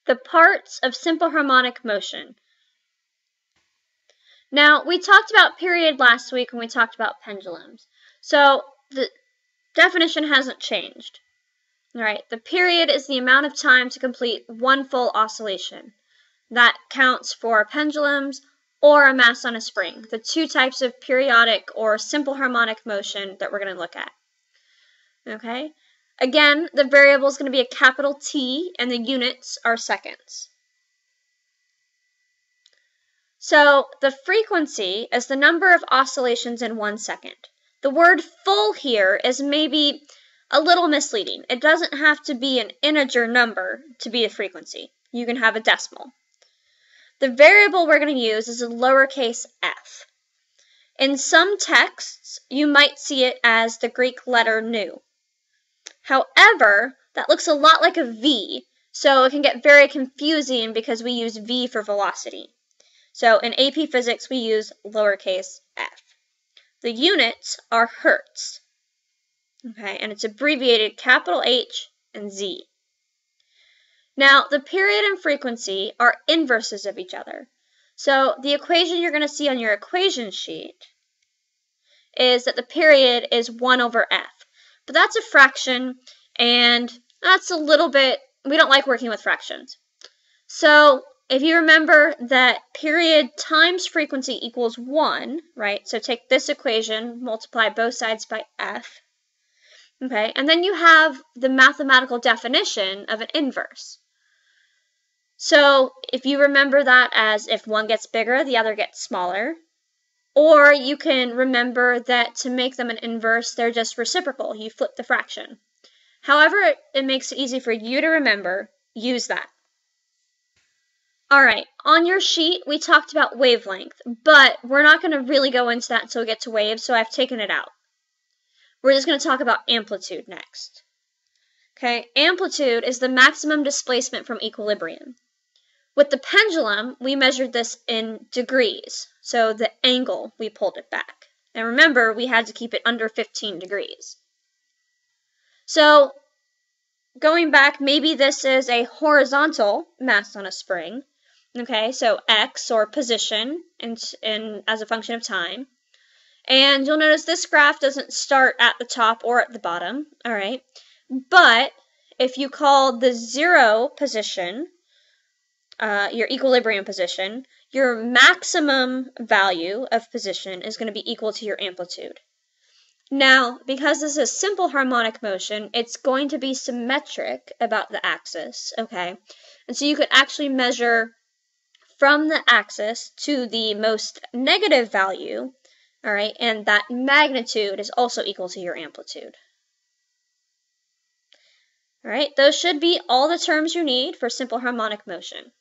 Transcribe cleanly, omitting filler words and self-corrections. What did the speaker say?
the parts of simple harmonic motion. Now, we talked about period last week when we talked about pendulums. So, the definition hasn't changed. All right, the period is the amount of time to complete one full oscillation. That counts for pendulums or a mass on a spring, the two types of periodic or simple harmonic motion that we're going to look at. Okay? Again, the variable is going to be a capital T, and the units are seconds. So, the frequency is the number of oscillations in 1 second. The word full here is maybe a little misleading. It doesn't have to be an integer number to be a frequency. You can have a decimal. The variable we're going to use is a lowercase f. In some texts, you might see it as the Greek letter nu. However, that looks a lot like a v, so it can get very confusing because we use v for velocity. So in AP Physics, we use lowercase f. The units are hertz, okay, and it's abbreviated capital H and Z. Now, the period and frequency are inverses of each other. So the equation you're going to see on your equation sheet is that the period is 1 over f. But that's a fraction, and that's a little bit, we don't like working with fractions. So if you remember that period times frequency equals 1, right? So take this equation, multiply both sides by f, okay? And then you have the mathematical definition of an inverse. So if you remember that as if one gets bigger, the other gets smaller. Or you can remember that to make them an inverse, they're just reciprocal. You flip the fraction. However it makes it easy for you to remember, use that. All right, on your sheet, we talked about wavelength, but we're not going to really go into that until we get to waves, so I've taken it out. We're just going to talk about amplitude next. Okay, amplitude is the maximum displacement from equilibrium. With the pendulum, we measured this in degrees, so the angle, we pulled it back. And remember, we had to keep it under 15 degrees. So, going back, maybe this is a horizontal mass on a spring. Okay, so x, or position, as a function of time. And you'll notice this graph doesn't start at the top or at the bottom, all right? But if you call the 0 position your equilibrium position, your maximum value of position is going to be equal to your amplitude. Now, because this is simple harmonic motion, it's going to be symmetric about the axis, okay? And so you could actually measure from the axis to the most negative value, all right, and that magnitude is also equal to your amplitude. All right, those should be all the terms you need for simple harmonic motion.